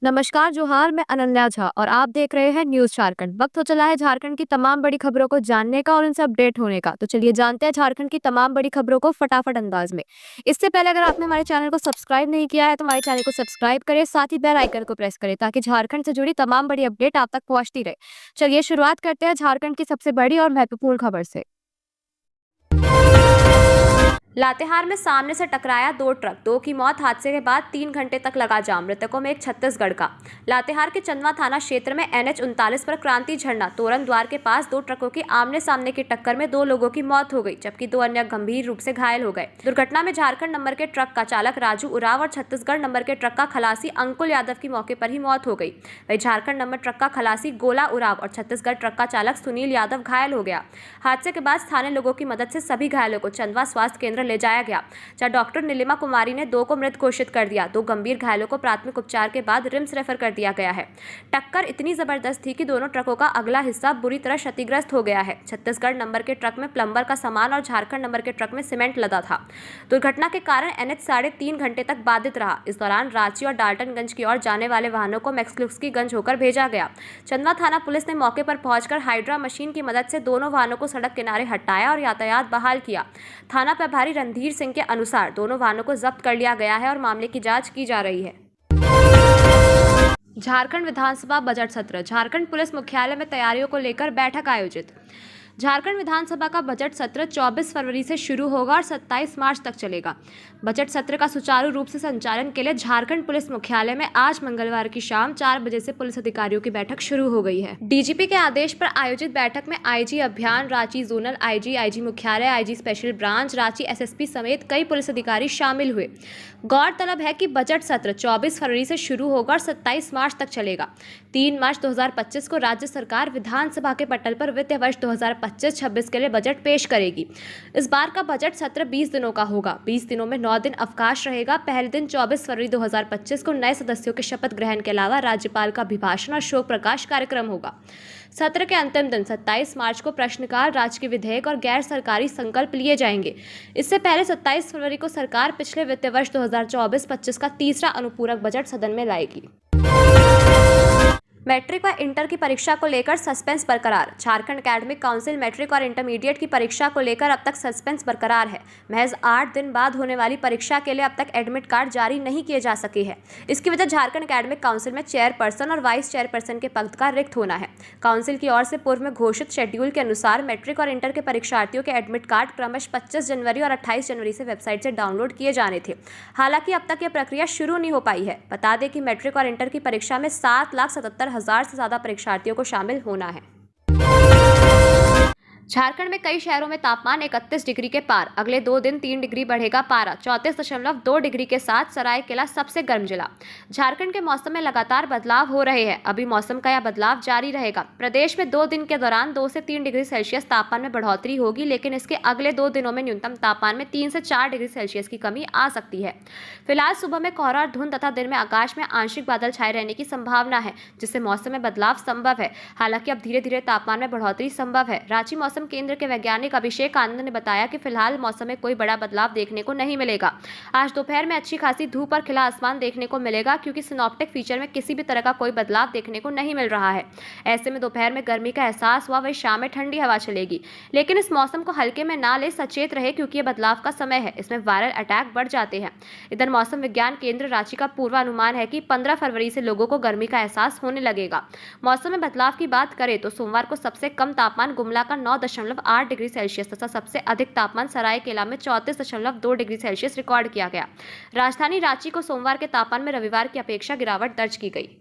नमस्कार जोहार, मैं अनन्या झा और आप देख रहे हैं न्यूज झारखंड। वक्त हो चला है झारखंड की तमाम बड़ी खबरों को जानने का और उनसे अपडेट होने का। तो चलिए जानते हैं झारखंड की तमाम बड़ी खबरों को फटाफट अंदाज में। इससे पहले अगर आपने हमारे चैनल को सब्सक्राइब नहीं किया है तो हमारे चैनल को सब्सक्राइब करें, साथ ही बेल आइकन को प्रेस करें ताकि झारखंड से जुड़ी तमाम बड़ी अपडेट आप तक पहुंचती रहे। चलिए शुरुआत करते हैं झारखंड की सबसे बड़ी और महत्वपूर्ण खबर से। लातेहार में सामने से टकराया दो ट्रक, दो की मौत। हादसे के बाद 3 घंटे तक लगा जाम, मृतकों में एक छत्तीसगढ़ का। लातेहार के चंदवा थाना क्षेत्र में NH 39 पर क्रांति झरना तोरण द्वार के पास दो ट्रकों की आमने सामने की टक्कर में 2 लोगों की मौत हो गई, जबकि 2 अन्य गंभीर रूप से घायल हो गए। दुर्घटना में झारखंड नंबर के ट्रक का चालक राजू उराव और छत्तीसगढ़ नंबर के ट्रक का खलासी अंकुल यादव की मौके पर ही मौत हो गई। वही झारखंड नंबर ट्रक का खलासी गोला उराव और छत्तीसगढ़ ट्रक का चालक सुनील यादव घायल हो गया। हादसे के बाद स्थानीय लोगों की मदद से सभी घायलों को चंदवा स्वास्थ्य केंद्र ले जाया गया, जहां डॉक्टर नीलिमा कुमारी ने 2 को मृत घोषित कर दिया। 2 गंभीर घायलों को प्राथमिक उपचार के बाद रिम्स रेफर कर दिया गया है। टक्कर इतनी जबरदस्त थी कि दोनों ट्रकों का अगला हिस्सा बुरी तरह क्षतिग्रस्त हो गया है। छत्तीसगढ़ नंबर के ट्रक में प्लम्बर का सामान और झारखंड नंबर के ट्रक में सीमेंट लदा था। दुर्घटना के कारण NH 3.5 घंटे तक बाधित रहा। इस दौरान रांची और डाल्टनगंज की ओर जाने वाले वाहनों को मैक्सलुस्कीगंज होकर भेजा गया। चंदवा थाना पुलिस ने मौके पर पहुंचकर हाइड्रा मशीन की मदद से दोनों वाहनों को सड़क किनारे हटाया और यातायात बहाल किया। थाना प्रभारी रणधीर सिंह के अनुसार दोनों वाहनों को जब्त कर लिया गया है और मामले की जांच की जा रही है। झारखंड विधानसभा बजट सत्र। झारखंड पुलिस मुख्यालय में तैयारियों को लेकर बैठक आयोजित। झारखंड विधानसभा का बजट सत्र 24 फरवरी से शुरू होगा और 27 मार्च तक चलेगा। बजट सत्र का सुचारू रूप से संचालन के लिए झारखंड पुलिस मुख्यालय में आज मंगलवार की शाम 4 बजे से पुलिस अधिकारियों की बैठक शुरू हो गई है। डीजीपी के आदेश पर आयोजित बैठक में IG अभियान, रांची जोनल IG मुख्यालय, IG special branch, Ranchi SSP समेत कई पुलिस अधिकारी शामिल हुए। गौरतलब है कि बजट सत्र 24 फरवरी से शुरू होगा और 27 मार्च तक चलेगा। 3 मार्च 2025 को राज्य सरकार विधानसभा के पटल पर वित्तीय वर्ष 2025-26 के लिए बजट पेश करेगी। इस बार का बजट सत्र 20 दिनों का होगा। 20 दिनों में 9 दिन अवकाश रहेगा। पहले दिन 24 फरवरी 2025 को नए सदस्यों के शपथ ग्रहण के अलावा राज्यपाल का अभिभाषण और शोक प्रकाश कार्यक्रम होगा। सत्र के अंतिम दिन 27 मार्च को प्रश्नकाल, राजकीय विधेयक और गैर सरकारी संकल्प लिए जाएंगे। इससे पहले 27 फरवरी को सरकार पिछले वित्तीय वर्ष 2024-25 का तीसरा अनुपूरक बजट सदन में लाएगी। मैट्रिक व इंटर की परीक्षा को लेकर सस्पेंस बरकरार। झारखंड एकेडमिक काउंसिल मैट्रिक और इंटरमीडिएट की परीक्षा को लेकर अब तक सस्पेंस बरकरार है। महज 8 दिन बाद होने वाली परीक्षा के लिए अब तक एडमिट कार्ड जारी नहीं किए जा सके हैं। इसकी वजह झारखंड एकेडमिक काउंसिल में चेयरपर्सन और वाइस चेयरपर्सन के पद का रिक्त होना है। काउंसिल की ओर से पूर्व में घोषित शेड्यूल के अनुसार मैट्रिक और इंटर के परीक्षार्थियों के एडमिट कार्ड क्रमशः 25 जनवरी और 28 जनवरी से वेबसाइट से डाउनलोड किए जाने थे। हालांकि अब तक यह प्रक्रिया शुरू नहीं हो पाई है। बता दें कि मैट्रिक और इंटर की परीक्षा में 7,77,000 से ज्यादा परीक्षार्थियों को शामिल होना है। झारखंड में कई शहरों में तापमान 31 डिग्री के पार। अगले 2 दिन 3 डिग्री बढ़ेगा पारा। 34.2 डिग्री के साथ सरायकेला सबसे गर्म जिला। झारखंड के मौसम में लगातार बदलाव हो रहे हैं। अभी मौसम का यह बदलाव जारी रहेगा। प्रदेश में 2 दिन के दौरान 2 से 3 डिग्री सेल्सियस तापमान में बढ़ोतरी होगी, लेकिन इसके अगले 2 दिनों में न्यूनतम तापमान में 3 से 4 डिग्री सेल्सियस की कमी आ सकती है। फिलहाल सुबह में कोहरा और धुंध तथा दिन में आकाश में आंशिक बादल छाए रहने की संभावना है, जिससे मौसम में बदलाव संभव है। हालांकि अब धीरे धीरे तापमान में बढ़ोतरी संभव है। रांची मौसम केंद्र के वैज्ञानिक अभिषेक आनंद ने बताया कि फिलहाल मौसम में कोई बड़ा बदलाव देखने को नहीं मिलेगा। आज दोपहर में अच्छी खासी धूप और खिला आसमान देखने को मिलेगा, क्योंकि सिनॉप्टिक फीचर में किसी भी तरह का कोई बदलाव देखने को नहीं मिल रहा है। ऐसे में दोपहर में गर्मी का एहसास हुआ, वही शाम में ठंडी हवा चलेगी। लेकिन इस मौसम को हल्के में ना ले, सचेत रहे, क्योंकि ये बदलाव का समय है। इसमें वायरल अटैक बढ़ जाते हैं। इधर मौसम विज्ञान केंद्र रांची का पूर्वानुमान है कि 15 फरवरी से लोगों को गर्मी का एहसास होने लगेगा। मौसम में बदलाव की बात करें तो सोमवार को सबसे कम तापमान गुमला का 9.8 डिग्री सेल्सियस तथा सबसे अधिक तापमान सरायकेला में 34.2 डिग्री सेल्सियस रिकॉर्ड किया गया। राजधानी रांची को सोमवार के तापमान में रविवार की अपेक्षा गिरावट दर्ज की गई।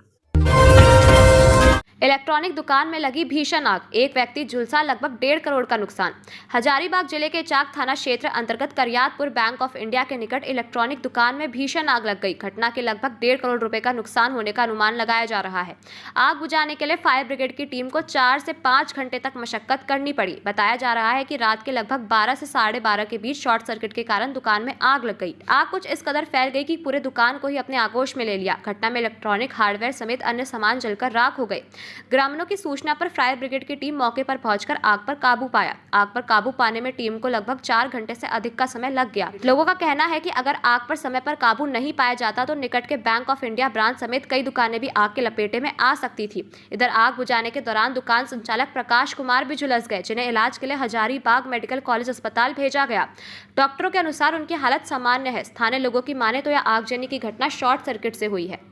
इलेक्ट्रॉनिक दुकान में लगी भीषण आग, एक व्यक्ति झुलसा, लगभग 1.5 करोड़ का नुकसान। हजारीबाग जिले के चाक थाना क्षेत्र अंतर्गत करियातपुर बैंक ऑफ इंडिया के निकट इलेक्ट्रॉनिक दुकान में भीषण आग लग गई। घटना के लगभग 1.5 करोड़ रुपए का नुकसान होने का अनुमान लगाया जा रहा है। आग बुझाने के लिए फायर ब्रिगेड की टीम को 4 से 5 घंटे तक मशक्कत करनी पड़ी। बताया जा रहा है कि रात के लगभग 12 से 12:30 के बीच शॉर्ट सर्किट के कारण दुकान में आग लग गई। आग कुछ इस कदर फैल गई कि पूरे दुकान को ही अपने आगोश में ले लिया। घटना में इलेक्ट्रॉनिक हार्डवेयर समेत अन्य सामान जलकर राख हो गए। ग्रामीणों की सूचना पर फायर ब्रिगेड की टीम मौके पर पहुंचकर आग पर काबू पाया। आग पर काबू पाने में टीम को लगभग 4 घंटे से अधिक का समय लग गया। लोगों का कहना है कि अगर आग पर समय पर काबू नहीं पाया जाता तो निकट के बैंक ऑफ इंडिया ब्रांच समेत कई दुकानें भी आग के लपेटे में आ सकती थी। इधर आग बुझाने के दौरान दुकान संचालक प्रकाश कुमार भी झुलस गए, जिन्हें इलाज के लिए हजारीबाग मेडिकल कॉलेज अस्पताल भेजा गया। डॉक्टरों के अनुसार उनकी हालत सामान्य है। स्थानीय लोगों की माने तो यह आगजनी की घटना शॉर्ट सर्किट से हुई है।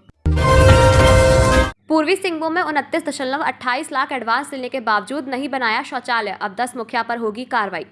पूर्वी सिंहभूम में 29.28 लाख एडवांस लेने के बावजूद नहीं बनाया शौचालय, अब 10 मुखिया पर होगी कार्रवाई।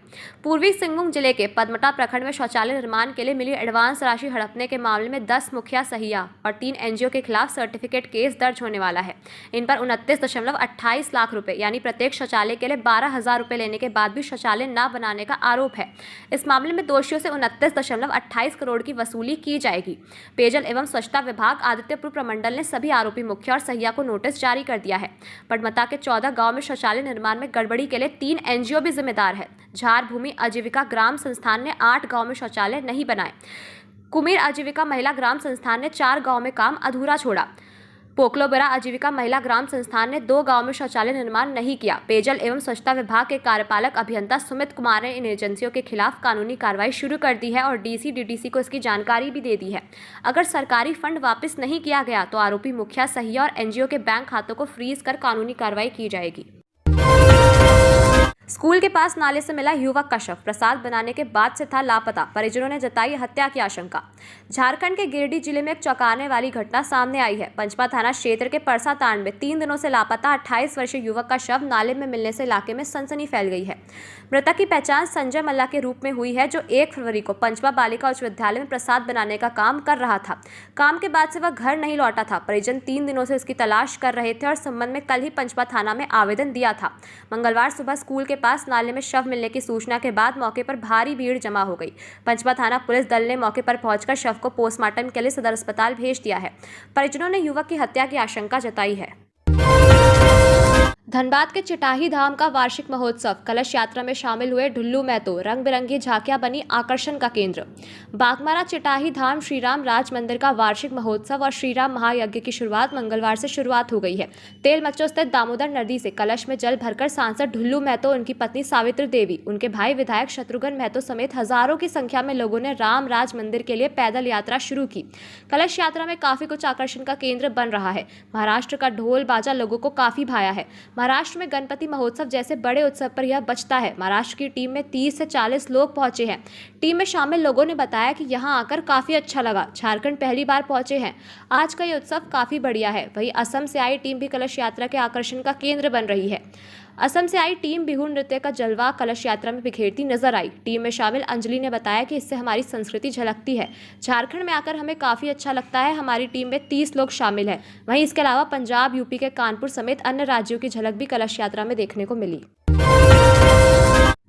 पूर्वी सिंहभूम जिले के पदमटा प्रखंड में शौचालय निर्माण के लिए मिली एडवांस राशि हड़पने के मामले में 10 मुखिया सहिया और 3 एनजीओ के खिलाफ सर्टिफिकेट केस दर्ज होने वाला है। इन पर 29.28 लाख रुपए यानी प्रत्येक शौचालय के लिए 12,000 रुपए लेने के बाद भी शौचालय न बनाने का आरोप है। इस मामले में दोषियों से 29.28 करोड़ की वसूली की जाएगी। पेयजल एवं स्वच्छता विभाग आदित्यपुर प्रमंडल ने सभी आरोपी मुखिया और सहिया को नोटिस जारी कर दिया है। पडमता के 14 गांव में शौचालय निर्माण में गड़बड़ी के लिए 3 एनजीओ भी जिम्मेदार है। झार भूमि आजीविका ग्राम संस्थान ने 8 गांव में शौचालय नहीं बनाए। कुमीर आजीविका महिला ग्राम संस्थान ने 4 गांव में काम अधूरा छोड़ा। पोकलोबरा आजीविका महिला ग्राम संस्थान ने 2 गांव में शौचालय निर्माण नहीं किया। पेयजल एवं स्वच्छता विभाग के कार्यपालक अभियंता सुमित कुमार ने इन एजेंसियों के खिलाफ कानूनी कार्रवाई शुरू कर दी है और डीसी डीडीसी को इसकी जानकारी भी दे दी है। अगर सरकारी फंड वापस नहीं किया गया तो आरोपी मुखिया सहिया और एनजीओ के बैंक खातों को फ्रीज कर कानूनी कार्रवाई की जाएगी। स्कूल के पास नाले से मिला युवक का शव, प्रसाद बनाने के बाद से था लापता, परिजनों ने जताई हत्या की आशंका। झारखंड के गिरिडीह जिले में एक चौंकाने वाली घटना सामने आई है। पंचपा थाना क्षेत्र के परसा तांड में 3 दिनों से लापता 28 वर्षीय युवक का शव नाले में मिलने से इलाके में सनसनी फैल गई है। मृतक की पहचान संजय मल्ला के रूप में हुई है, जो 1 फरवरी को पंचपा बालिका उच्च विद्यालय में प्रसाद बनाने का काम कर रहा था। काम के बाद से वह घर नहीं लौटा था। परिजन 3 दिनों से उसकी तलाश कर रहे थे और संबंध में कल ही पंचपा थाना में आवेदन दिया था। मंगलवार सुबह स्कूल के पास नाले में शव मिलने की सूचना के बाद मौके पर भारी भीड़ जमा हो गई। पंचपा थाना पुलिस दल ने मौके पर पहुंचकर शव को पोस्टमार्टम के लिए सदर अस्पताल भेज दिया है। परिजनों ने युवक की हत्या की आशंका जताई है। धनबाद के चिटाही धाम का वार्षिक महोत्सव, कलश यात्रा में शामिल हुए ढुल्लू महतो, रंग बिरंगी झांकियां बनी आकर्षण का केंद्र। बागमारा चिटाही धाम श्रीराम राज मंदिर का वार्षिक महोत्सव और श्रीराम महायज्ञ की शुरुआत मंगलवार से शुरुआत हो गई है। तेल मच्चो स्थित दामोदर नदी से कलश में जल भरकर सांसद ढुल्लू महतो, उनकी पत्नी सावित्री देवी, उनके भाई विधायक शत्रुघ्न महतो समेत हजारों की संख्या में लोगों ने राम राज मंदिर के लिए पैदल यात्रा शुरू की। कलश यात्रा में काफी कुछ आकर्षण का केंद्र बन रहा है। महाराष्ट्र का ढोल बाजा लोगों को काफी भाया है। महाराष्ट्र में गणपति महोत्सव जैसे बड़े उत्सव पर यह बचता है। महाराष्ट्र की टीम में 30 से 40 लोग पहुंचे हैं। टीम में शामिल लोगों ने बताया कि यहां आकर काफी अच्छा लगा। झारखंड पहली बार पहुंचे हैं। आज का ये उत्सव काफी बढ़िया है। वहीं असम से आई टीम भी कलश यात्रा के आकर्षण का केंद्र बन रही है। असम से आई टीम बिहू नृत्य का जलवा कलश यात्रा में बिखेरती नजर आई। टीम में शामिल अंजलि ने बताया कि इससे हमारी संस्कृति झलकती है। झारखंड में आकर हमें काफी अच्छा लगता है। हमारी टीम में 30 लोग शामिल हैं। वहीं इसके अलावा पंजाब, यूपी के कानपुर समेत अन्य राज्यों की झलक भी कलश यात्रा में देखने को मिली।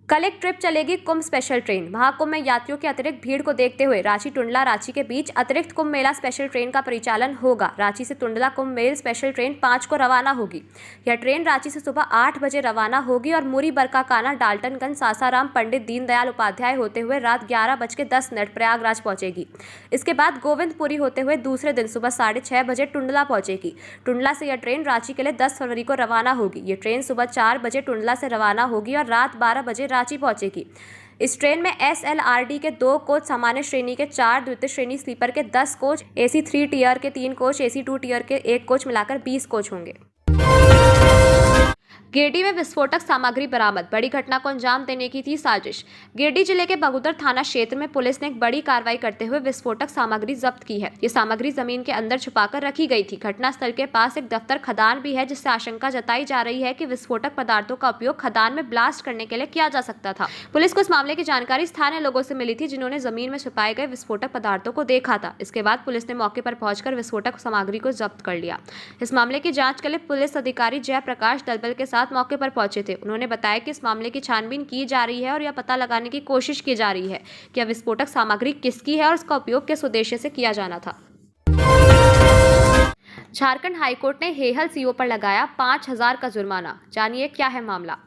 कल एक ट्रिप चलेगी कुंभ स्पेशल ट्रेन। महाकुंभ में यात्रियों की अतिरिक्त भीड़ को देखते हुए रांची टुंडला रांची के बीच अतिरिक्त कुंभ मेला स्पेशल ट्रेन का परिचालन होगा। रांची से टुंडला कुंभ मेल स्पेशल ट्रेन 5 को रवाना होगी। यह ट्रेन रांची से सुबह 8 बजे रवाना होगी और मुरी बरकाकाना डाल्टनगंज सासाराम पंडित दीनदयाल उपाध्याय होते हुए रात 11:10 प्रयागराज पहुंचेगी। इसके बाद गोविंदपुरी होते हुए दूसरे दिन सुबह 6:30 बजे टुंडला पहुंचेगी। टुंडला से यह ट्रेन रांची के लिए 10 फरवरी को रवाना होगी। ये ट्रेन सुबह 4 बजे टुंडला से रवाना होगी और रात 12 बजे रांची पहुंचेगी। इस ट्रेन में SLRD के 2 कोच, सामान्य श्रेणी के 4, द्वितीय श्रेणी स्लीपर के 10 कोच, AC 3 टियर के 3 कोच, AC 2 टियर के 1 कोच मिलाकर 20 कोच होंगे। गिरिडीह में विस्फोटक सामग्री बरामद, बड़ी घटना को अंजाम देने की थी साजिश। गिरिडीह जिले के बगुदर थाना क्षेत्र में पुलिस ने एक बड़ी कार्रवाई करते हुए विस्फोटक सामग्री जब्त की है। ये सामग्री जमीन के अंदर छुपाकर रखी गई थी। घटनास्थल के पास एक दफ्तर खदान भी है, जिससे आशंका जताई जा रही है कि विस्फोटक पदार्थों का उपयोग खदान में ब्लास्ट करने के लिए किया जा सकता था। पुलिस को इस मामले की जानकारी स्थानीय लोगों से मिली थी, जिन्होंने जमीन में छुपाए गए विस्फोटक पदार्थों को देखा था। इसके बाद पुलिस ने मौके पर पहुंचकर विस्फोटक सामग्री को जब्त कर लिया। इस मामले की जाँच के लिए पुलिस अधिकारी जयप्रकाश दलबल के साथ मौके पर पहुंचे थे। उन्होंने बताया कि इस मामले की छानबीन की जा रही है और यह पता लगाने की कोशिश की जा रही है कि यह विस्फोटक सामग्री किसकी है और इसका उपयोग किस उद्देश्य से किया जाना था। झारखंड हाईकोर्ट ने हेहल सीओ पर लगाया 5,000 का जुर्माना। जानिए क्या है मामला।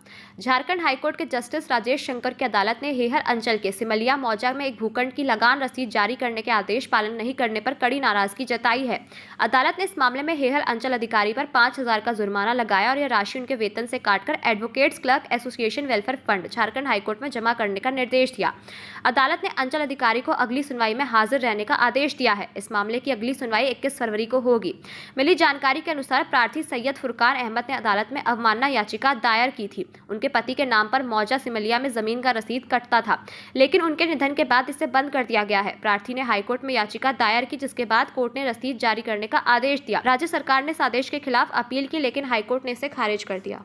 झारखंड हाईकोर्ट के जस्टिस राजेश शंकर की अदालत ने हेहर अंचल के सिमलिया मौजा में एक भूखंड की लगान रसीद जारी करने के आदेश पालन नहीं करने पर कड़ी नाराजगी जताई है। अदालत ने इस मामले में हेहर अंचल अधिकारी पर 5,000 का जुर्माना लगाया और यह राशि उनके वेतन से काटकर advocates clerk association welfare fund Jharkhand high court में जमा करने का निर्देश दिया। अदालत ने अंचल अधिकारी को अगली सुनवाई में हाजिर रहने का आदेश दिया है। इस मामले की अगली सुनवाई 21 फरवरी को होगी। मिली जानकारी के अनुसार प्रार्थी सैयद फुरकान अहमद ने अदालत में अवमानना याचिका दायर की थी। उनके पति के नाम पर मौजा सिमलिया में जमीन का रसीद कटता था, लेकिन उनके निधन के बाद इसे बंद कर दिया गया है। प्रार्थी ने हाईकोर्ट में याचिका दायर की, जिसके बाद कोर्ट ने रसीद जारी करने का आदेश दिया। राज्य सरकार ने इस आदेश के खिलाफ अपील की, लेकिन हाईकोर्ट ने इसे खारिज कर दिया।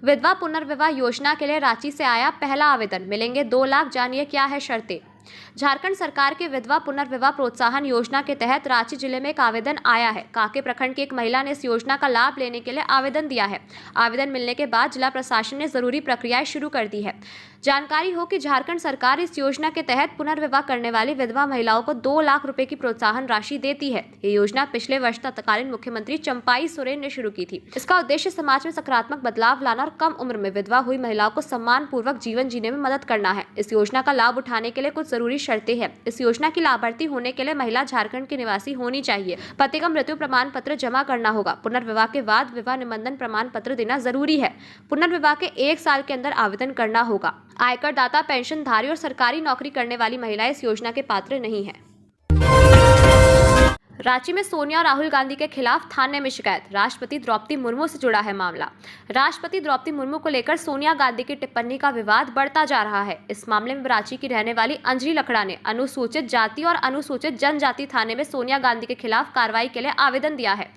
विधवा पुनर्विवाह योजना के लिए रांची से आया पहला आवेदन, मिलेंगे 2 लाख, जानिए क्या है शर्तें। झारखंड सरकार के विधवा पुनर्विवाह प्रोत्साहन योजना के तहत रांची जिले में एक आवेदन आया है। कांके प्रखंड की एक महिला ने इस योजना का लाभ लेने के लिए आवेदन दिया है। आवेदन मिलने के बाद जिला प्रशासन ने जरूरी प्रक्रियाएं शुरू कर दी है। जानकारी हो कि झारखंड सरकार इस योजना के तहत पुनर्विवाह करने वाली विधवा महिलाओं को 2 लाख रुपए की प्रोत्साहन राशि देती है। ये योजना पिछले वर्ष तत्कालीन मुख्यमंत्री चंपाई सोरेन ने शुरू की थी। इसका उद्देश्य समाज में सकारात्मक बदलाव लाना और कम उम्र में विधवा हुई महिलाओं को सम्मान पूर्वक जीवन जीने में मदद करना है। इस योजना का लाभ उठाने के लिए कुछ जरूरी शर्तें हैं। इस योजना की लाभार्थी होने के लिए महिला झारखंड की निवासी होनी चाहिए। पति का मृत्यु प्रमाण पत्र जमा करना होगा। पुनर्विवाह के बाद विवाह निबंधन प्रमाण पत्र देना जरूरी है। पुनर्विवाह के 1 साल के अंदर आवेदन करना होगा। आयकर दाता, पेंशनधारी और सरकारी नौकरी करने वाली महिलाएं इस योजना के पात्र नहीं हैं। रांची में सोनिया और राहुल गांधी के खिलाफ थाने में शिकायत। राष्ट्रपति द्रौपदी मुर्मू से जुड़ा है मामला। राष्ट्रपति द्रौपदी मुर्मू को लेकर सोनिया गांधी की टिप्पणी का विवाद बढ़ता जा रहा है। इस मामले में रांची की रहने वाली अंजलि लकड़ा ने अनुसूचित जाति और अनुसूचित जनजाति थाने में सोनिया गांधी के खिलाफ कार्रवाई के लिए आवेदन दिया है।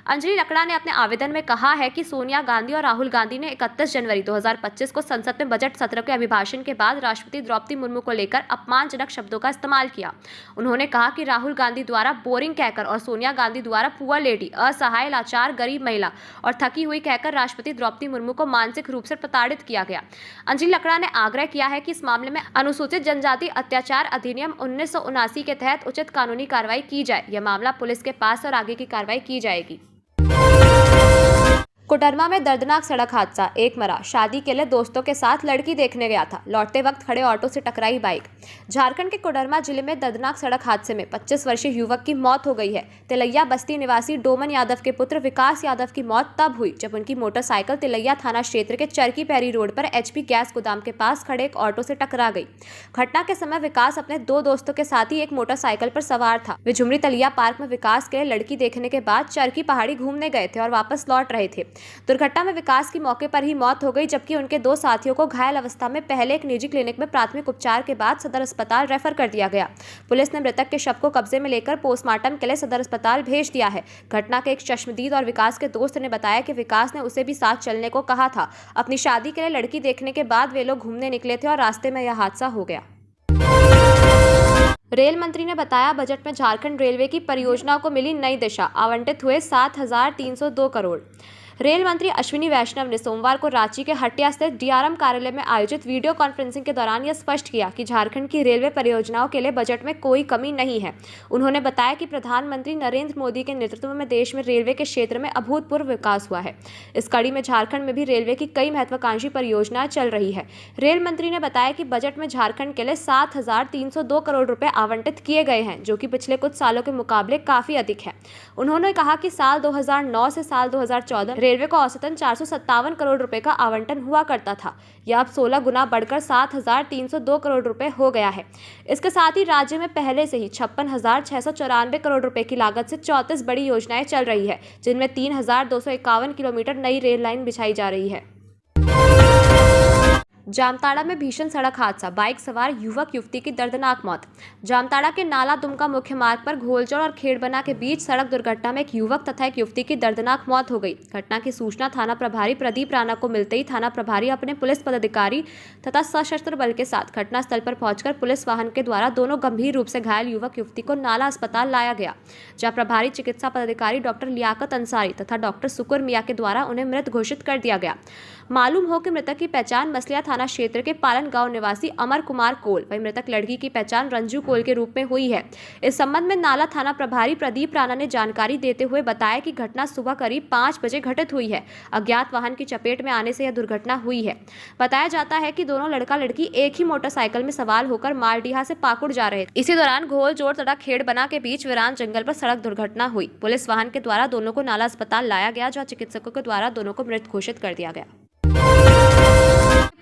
अंजलि लकड़ा ने अपने आवेदन में कहा है कि सोनिया गांधी और राहुल गांधी ने 31 जनवरी 2025 को संसद में बजट सत्र के अभिभाषण के बाद राष्ट्रपति द्रौपदी मुर्मू को लेकर अपमानजनक शब्दों का इस्तेमाल किया। उन्होंने कहा कि राहुल गांधी द्वारा बोरिंग कहकर और सोनिया गांधी द्वारा पुअर लेडी, असहाय, लाचार, गरीब महिला और थकी हुई कहकर राष्ट्रपति द्रौपदी मुर्मू को मानसिक रूप से प्रताड़ित किया गया। अंजलि लकड़ा ने आग्रह किया है कि इस मामले में अनुसूचित जनजाति अत्याचार अधिनियम 1979 के तहत उचित कानूनी कार्रवाई की जाए। यह मामला पुलिस के पास और आगे की कार्रवाई की जाएगी। कोडरमा में दर्दनाक सड़क हादसा, एक मरा। शादी के लिए दोस्तों के साथ लड़की देखने गया था, लौटते वक्त खड़े ऑटो से टकराई बाइक। झारखंड के कोडरमा जिले में दर्दनाक सड़क हादसे में 25 वर्षीय युवक की मौत हो गई है। तिलैया बस्ती निवासी डोमन यादव के पुत्र विकास यादव की मौत तब हुई जब उनकी मोटरसाइकिल तिलैया थाना क्षेत्र के चरकी पैरी रोड पर HP गैस गोदाम के पास खड़े एक ऑटो से टकरा गई। घटना के समय विकास अपने 2 दोस्तों के साथ ही एक मोटरसाइकिल पर सवार था। वे झुमरी तलिया पार्क में विकास के लिए लड़की देखने के बाद चरकी पहाड़ी घूमने गए थे और वापस लौट रहे थे। दुर्घटना में विकास की मौके पर ही मौत हो गई, जबकि उनके 2 साथियों को घायल अवस्था में पहले एक निजी क्लिनिक में प्राथमिक उपचार के बाद सदर अस्पताल रेफर कर दिया गया। पुलिस ने मृतक के शव को कब्जे में लेकर पोस्टमार्टम के लिए सदर अस्पताल भेज दिया है। घटना के एक चश्मदीद और विकास के दोस्त ने बताया कि विकास ने उसे भी साथ चलने को कहा था। अपनी शादी के लिए लड़की देखने के बाद वे लोग घूमने निकले थे और रास्ते में यह हादसा हो गया। रेल मंत्री ने बताया, बजट में झारखंड रेलवे की परियोजनाओं को मिली नई दिशा, आवंटित हुए 7,302 करोड़। रेल मंत्री अश्विनी वैष्णव ने सोमवार को रांची के हटिया स्थित DRM कार्यालय में आयोजित वीडियो कॉन्फ्रेंसिंग के दौरान यह स्पष्ट किया कि झारखंड की रेलवे परियोजनाओं के लिए बजट में कोई कमी नहीं है। उन्होंने बताया कि प्रधानमंत्री नरेंद्र मोदी के नेतृत्व में देश में रेलवे के क्षेत्र में अभूतपूर्व विकास हुआ है। इस कड़ी में झारखंड में भी रेलवे की कई महत्वाकांक्षी परियोजनाएं चल रही है। रेल मंत्री ने बताया कि बजट में झारखंड के लिए 7,302 करोड़ रुपए आवंटित किए गए हैं, जो कि पिछले कुछ सालों के मुकाबले काफी अधिक है। उन्होंने कहा कि साल 2009 से साल 2014 रेलवे को औसतन 457 करोड़ रुपए का आवंटन हुआ करता था। यह अब 16 गुना बढ़कर 7,302 करोड़ रुपए हो गया है। इसके साथ ही राज्य में पहले से ही 56,694 करोड़ रुपए की लागत से 34 बड़ी योजनाएं चल रही है, जिनमें 3,251 किलोमीटर नई रेल लाइन बिछाई जा रही है। जामताड़ा में भीषण सड़क हादसा, बाइक सवार युवक युवती की दर्दनाक मौत। जामताड़ा के नाला दुमका मुख्य मार्ग पर घोलचौड़ और खेड़बना के बीच सड़क दुर्घटना में एक युवक तथा एक युवती की दर्दनाक मौत हो गई। घटना की सूचना थाना प्रभारी प्रदीप राणा को मिलते ही थाना प्रभारी अपने पुलिस पदाधिकारी तथा सशस्त्र बल के साथ घटनास्थल पर पहुंचकर पुलिस वाहन के द्वारा दोनों गंभीर रूप से घायल युवक युवती को नाला अस्पताल लाया गया, जहां प्रभारी चिकित्सा पदाधिकारी डॉक्टर लियाकत अंसारी तथा डॉक्टर सुकुर मिया के द्वारा उन्हें मृत घोषित कर दिया गया। मालूम हो कि मृतक की पहचान मसलिया थाना क्षेत्र के पालन गांव निवासी अमर कुमार कोल वही मृतक लड़की की पहचान रंजू कोल के रूप में हुई है। इस संबंध में नाला थाना प्रभारी प्रदीप राणा ने जानकारी देते हुए बताया कि घटना सुबह करीब 5 बजे घटित हुई है। अज्ञात वाहन की चपेट में आने से यह दुर्घटना हुई है। बताया जाता है कि दोनों लड़का लड़की एक ही मोटरसाइकिल में सवार होकर मालडीहा से पाकुड़ जा रहे थे। इसी दौरान घोल जोड़ तथा खेड़बना के बीच वीरान जंगल पर सड़क दुर्घटना हुई। पुलिस वाहन के द्वारा दोनों को नाला अस्पताल लाया गया, जहां चिकित्सकों के द्वारा दोनों को मृत घोषित कर दिया गया।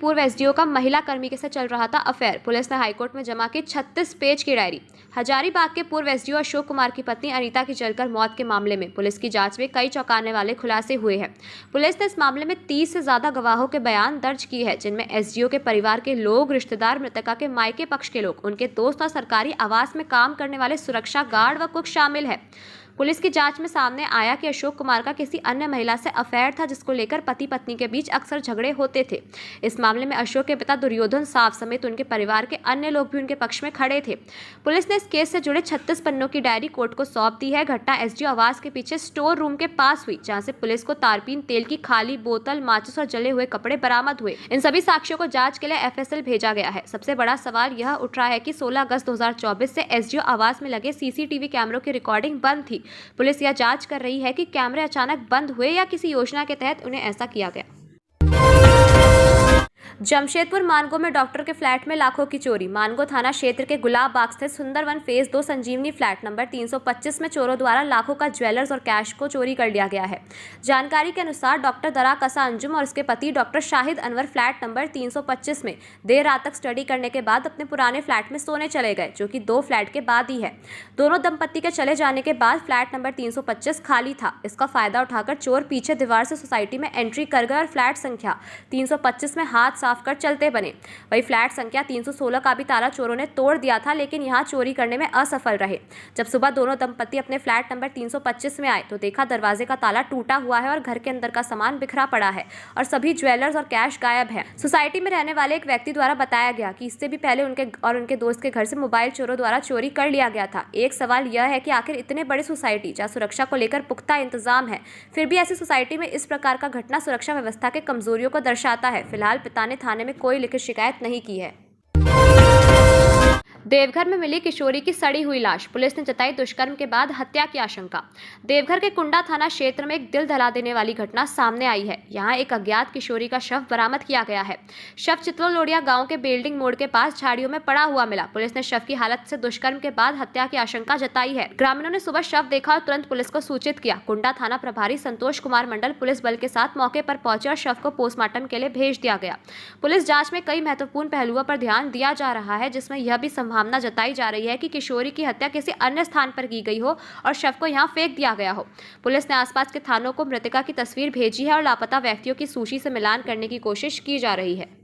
पूर्व एसडीओ का महिला कर्मी के साथ चल रहा था अफेयर। पुलिस ने हाईकोर्ट में जमा की 36 पेज की डायरी। हजारीबाग के पूर्व एसडीओ अशोक कुमार की पत्नी अनीता की जलकर मौत के मामले में पुलिस की जांच में कई चौंकाने वाले खुलासे हुए हैं। पुलिस ने इस मामले में 30 से ज्यादा गवाहों के बयान दर्ज किए हैं, जिनमें एसडीओ के परिवार के लोग, रिश्तेदार, मृतका के मायके पक्ष के लोग, उनके दोस्त और सरकारी आवास में काम करने वाले सुरक्षा गार्ड व कुक शामिल है। पुलिस की जांच में सामने आया कि अशोक कुमार का किसी अन्य महिला से अफेयर था, जिसको लेकर पति पत्नी के बीच अक्सर झगड़े होते थे। इस मामले में अशोक के पिता दुर्योधन साव समेत उनके परिवार के अन्य लोग भी उनके पक्ष में खड़े थे। पुलिस ने इस केस से जुड़े 36 पन्नों की डायरी कोर्ट को सौंप दी है। घटना एसडीओ आवास के पीछे स्टोर रूम के पास हुई, जहां से पुलिस को तारपीन, तेल की खाली बोतल, माचिस और जले हुए कपड़े बरामद हुए। इन सभी साक्ष्यों को जांच के लिए एफएसएल भेजा गया है। सबसे बड़ा सवाल यह उठ रहा है कि 16 अगस्त 2024 से एसडीओ आवास में लगे सीसीटीवी कैमरों की रिकॉर्डिंग बंद थी। पुलिस यह जांच कर रही है कि कैमरे अचानक बंद हुए या किसी योजना के तहत उन्हें ऐसा किया गया। जमशेदपुर मानगो में डॉक्टर के फ्लैट में लाखों की चोरी। मानगो थाना क्षेत्र के गुलाब बाग स्थित सुंदरवन फेज 2 संजीवनी फ्लैट नंबर 325 में चोरों द्वारा लाखों का ज्वेलर्स और कैश को चोरी कर लिया गया है। जानकारी के अनुसार डॉक्टर दरा कसा अंजुम और उसके पति doctor Shahid Anwar flat number 325 में देर रात तक स्टडी करने के बाद अपने पुराने फ्लैट में सोने चले गए, जो कि 2 फ्लैट के बाद ही है। दोनों दंपत्ति के चले जाने के बाद फ्लैट नंबर 325 खाली था। इसका फायदा उठाकर चोर पीछे दीवार से सोसाइटी में एंट्री कर गए और फ्लैट संख्या 325 में हाथ साफ कर चलते बने। वही फ्लैट संख्या 316 का भी ताला चोरों ने तोड़ दिया था, लेकिन यहां चोरी करने में असफल रहे। जब सुबह दोनों दंपत्ति अपने फ्लैट नंबर 325 में आए तो देखा दरवाजे का ताला टूटा हुआ है और घर के अंदर का सामान बिखरा पड़ा है और सभी ज्वेलर्स और कैश गायब है। सोसाइटी में रहने वाले एक व्यक्ति द्वारा बताया गया कि इससे भी पहले उनके दोस्त के घर से मोबाइल चोरों द्वारा चोरी कर लिया गया था। एक सवाल यह है कि आखिर इतने बड़े सोसाइटी जहाँ सुरक्षा को लेकर पुख्ता इंतजाम है, फिर भी ऐसी सोसाइटी में इस प्रकार का घटना सुरक्षा व्यवस्था के कमजोरियों को दर्शाता है। फिलहाल पिता ने थाने में कोई लिखित शिकायत नहीं की है। देवघर में मिली किशोरी की सड़ी हुई लाश। पुलिस ने जताई दुष्कर्म के बाद हत्या की आशंका। देवघर के कुंडा थाना क्षेत्र में एक दिल दहला देने वाली घटना सामने आई है। यहां एक अज्ञात किशोरी का शव बरामद किया गया है। शव चित्रोलोडिया गांव के बेल्डिंग मोड़ के पास झाड़ियों में पड़ा हुआ मिला। पुलिस ने शव की हालत से दुष्कर्म के बाद हत्या की आशंका जताई है। ग्रामीणों ने सुबह शव देखा और तुरंत पुलिस को सूचित किया। कुंडा थाना प्रभारी संतोष कुमार मंडल पुलिस बल के साथ मौके पर पहुंचे और शव को पोस्टमार्टम के लिए भेज दिया गया। पुलिस जांच में कई महत्वपूर्ण पहलुओं पर ध्यान दिया जा रहा है, जिसमें यह भी संभावना जताई जा रही है कि किशोरी की हत्या किसी अन्य स्थान पर की गई हो और शव को यहां फेंक दिया गया हो। पुलिस ने आसपास के थानों को मृतका की तस्वीर भेजी है और लापता व्यक्तियों की सूची से मिलान करने की कोशिश की जा रही है।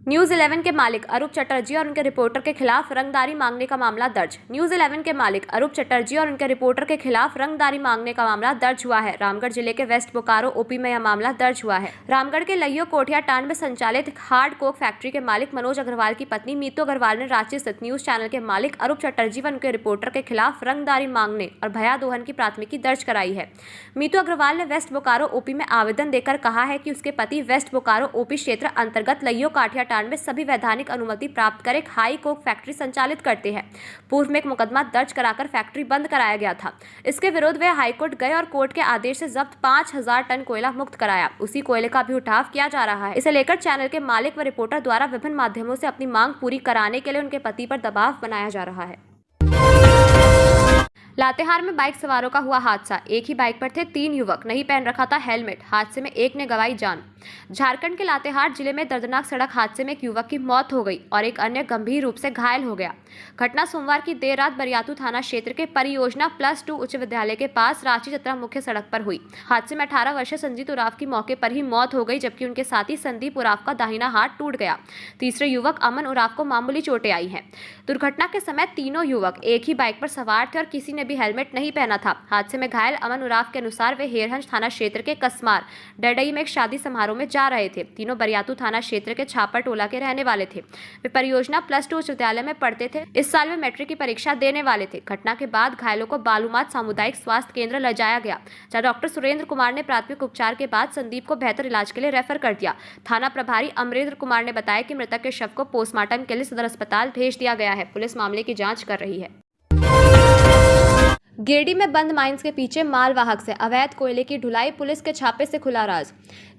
न्यूज 11 के मालिक अरूप चटर्जी और उनके रिपोर्टर के खिलाफ रंगदारी मांगने का मामला दर्ज। न्यूज 11 के मालिक अरूप चटर्जी और उनके रिपोर्टर के खिलाफ रंगदारी मांगने का मामला दर्ज हुआ है। रामगढ़ जिले के वेस्ट बोकारो ओपी में यह मामला दर्ज हुआ है। रामगढ़ के लइयो कोठिया टांड में संचालित हार्ड कोक फैक्ट्री के मालिक मनोज अग्रवाल की पत्नी मीतू अग्रवाल ने रांची स्थित न्यूज चैनल के मालिक अरूप चटर्जी व उनके रिपोर्टर के खिलाफ रंगदारी मांगने और भया दोहन की प्राथमिकी दर्ज कराई है। मीतू अग्रवाल ने वेस्ट बोकारो ओपी में आवेदन देकर कहा है कि उसके पति वेस्ट बोकारो ओपी क्षेत्र अंतर्गत लइयो काठिया टांड में सभी वैधानिक अनुमति प्राप्त कर एक हाई कोक फैक्ट्री संचालित करते हैं। पूर्व में एक मुकदमा दर्ज कराकर फैक्ट्री बंद कराया गया था। इसके विरोध वे हाईकोर्ट गए और कोर्ट के आदेश से जब्त 5000 टन कोयला मुक्त कराया। उसी कोयले का भी उठाव किया जा रहा है। इसे लेकर चैनल के मालिक व रिपोर्टर द्वारा विभिन्न माध्यमों से अपनी मांग पूरी कराने के लिए उनके पति पर दबाव बनाया जा रहा है। लातेहार में बाइक सवारों का हुआ हादसा। एक ही बाइक पर थे 3 युवक, नहीं पहन रखा था हेलमेट। हादसे में एक ने गंवाई जान। झारखंड के लातेहार जिले में दर्दनाक सड़क हादसे में एक युवक की मौत हो गई और एक अन्य गंभीर रूप से घायल हो गया। घटना सोमवार की देर रात बरियातू थाना क्षेत्र के परियोजना +2 उच्च विद्यालय के पास रांची चतरा मुख्य सड़क पर हुई। हादसे में 18 वर्षीय संजीत उराव की मौके पर ही मौत हो गई, जबकि उनके साथी संदीप उराव का दाहिना हाथ टूट गया। तीसरे युवक अमन उराव को मामूली चोटें आई हैं। दुर्घटना के समय तीनों युवक एक ही बाइक पर सवार थे और किसी ने भी हेलमेट नहीं पहना था। हादसे में घायल अमन उराव के अनुसार वे हेरहंज थाना क्षेत्र के कसमार डडई में एक शादी समारोह में जा रहे थे। तीनों बरियातू थाना क्षेत्र के छापर टोला के रहने वाले थे। वे परियोजना +2 उच्च विद्यालय में पढ़ते थे। इस साल वे मैट्रिक की परीक्षा देने वाले थे। घटना के बाद घायलों को बालूमाथ सामुदायिक स्वास्थ्य केंद्र ले जाया गया, जहां डॉक्टर सुरेंद्र कुमार ने प्राथमिक उपचार के बाद संदीप को बेहतर इलाज के लिए रेफर कर दिया। थाना प्रभारी अमरेंद्र कुमार ने बताया कि मृतक के शव को पोस्टमार्टम के लिए सदर अस्पताल भेज दिया गया है। पुलिस मामले की जांच कर रही है। गिरिडीह में बंद माइंस के पीछे मालवाहक से अवैध कोयले की ढुलाई, पुलिस के छापे से खुला राज।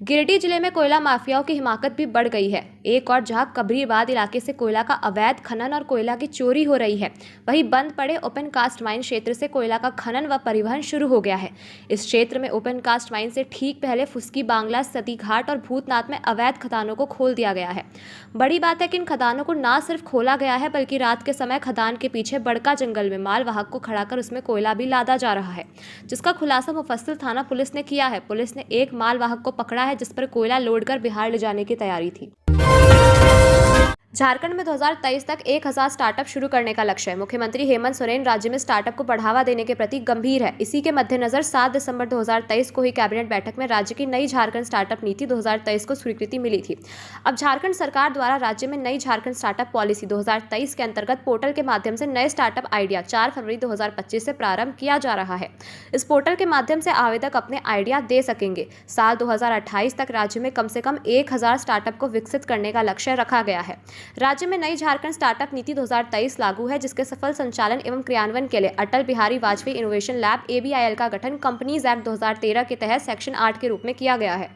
गिरिडीह जिले में कोयला माफियाओं की हिमाकत भी बढ़ गई है। एक और जहां कबरीबाद इलाके से कोयला का अवैध खनन और कोयला की चोरी हो रही है, वहीं बंद पड़े ओपन कास्ट माइन क्षेत्र से कोयला का खनन व परिवहन शुरू हो गया है। इस क्षेत्र में ओपन कास्ट माइन से ठीक पहले फुस्की बांग्ला, सती घाट और भूतनाथ में अवैध खदानों को खोल दिया गया है। बड़ी बात है कि इन खदानों को न सिर्फ खोला गया है, बल्कि रात के समय खदान के पीछे बड़का जंगल में मालवाहक को खड़ा कर उसमें कोयला भी लादा जा रहा है, जिसका खुलासा मुफस्सिल थाना पुलिस ने किया है। पुलिस ने एक मालवाहक को पकड़ा है, जिस पर कोयला लोड कर बिहार ले जाने की तैयारी थी। झारखंड में 2023 तक 1000 स्टार्टअप शुरू करने का लक्ष्य है। मुख्यमंत्री हेमंत सोरेन राज्य में स्टार्टअप को बढ़ावा देने के प्रति गंभीर है। इसी के मद्देनजर 7 दिसंबर 2023 को हुई कैबिनेट बैठक में राज्य की नई झारखंड स्टार्टअप नीति 2023 को स्वीकृति मिली थी। अब झारखंड सरकार द्वारा राज्य में नई झारखंड स्टार्टअप पॉलिसी 2023 के अंतर्गत पोर्टल के माध्यम से नए स्टार्टअप आइडिया 4 फरवरी 2025 से प्रारंभ किया जा रहा है। इस पोर्टल के माध्यम से आवेदक अपने आइडिया दे सकेंगे। साल 2028 तक राज्य में कम से कम 1000 स्टार्टअप को विकसित करने का लक्ष्य रखा गया है। राज्य में नई झारखंड स्टार्टअप नीति 2023 लागू है, जिसके सफल संचालन एवं क्रियान्वयन के लिए Atal Bihari Vajpayee innovation lab ABIL का गठन कंपनीज एक्ट 2013 के तहत सेक्शन 8 के रूप में किया गया है।